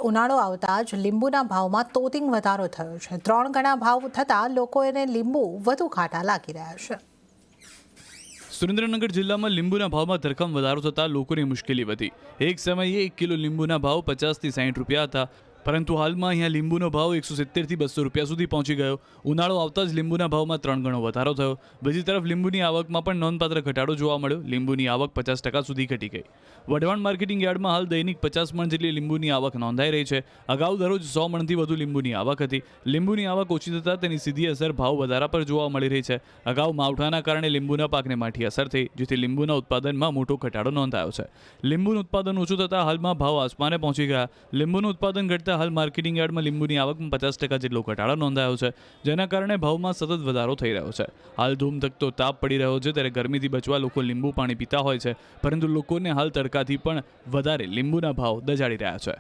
ઉનાળો આવતા જ લીંબુના ભાવમાં તોતિંગ વધારો થયો છે। 3 ગણા ભાવ થતાં લોકોને લીંબુ વધુ ખાટા લાગી રહ્યા છે। સુરેન્દ્રનગર જિલ્લામાં લીંબુના ભાવમાં ધરખમ વધારો થતાં લોકોની મુશ્કેલી વધી। એક સમયે 1 કિલો લીંબુના ભાવ 50 થી 60 રૂપિયા હતા, પરંતુ હાલમાં અહીંયા લીંબુનો ભાવ 170 થી 200 રૂપિયા સુધી પહોંચી ગયો। ઉનાળો આવતા જ લીંબુના ભાવમાં 3 ગણો વધારો થયો। બીજી તરફ લીંબુની આવકમાં પણ નોંધપાત્ર ઘટાડો જોવા મળ્યો। લીંબુની આવક 50% સુધી ઘટી ગઈ। વઢવાણ માર્કેટિંગ યાર્ડમાં હાલ દૈનિક 50 મણ જેટલી લીંબુની આવક નોંધાઈ રહી છે। અગાઉ દરરોજ 100 મણથી વધુ લીંબુની આવક હતી। લીંબુની આવક ઓછી થતાં તેની સીધી અસર ભાવ વધારા પર જોવા મળી રહી છે। અગાઉ માવઠાના કારણે લીંબુના પાકને માઠી અસર થઈ, જેથી લીંબુના ઉત્પાદનમાં મોટો ઘટાડો નોંધાયો છે। લીંબુનું ઉત્પાદન ઓછું થતાં હાલમાં ભાવ આસમાને પહોંચી ગયા। લીંબુનું ઉત્પાદન ઘટતા હાલ માર્કેટિંગ યાર્ડમાં લીંબુની આવકમાં 50% જેટલો ઘટાડો નોંધાયો છે, જેના કારણે ભાવમાં સતત વધારો થઈ રહ્યો છે। હાલ ધૂમધકતો તાપ પડી રહ્યો છે, ત્યારે ગરમીથી બચવા લોકો લીંબુ પાણી પીતા હોય છે, પરંતુ લોકોને હાલ તડકાથી પણ વધારે લીંબુના ભાવ દજાડી રહ્યા છે।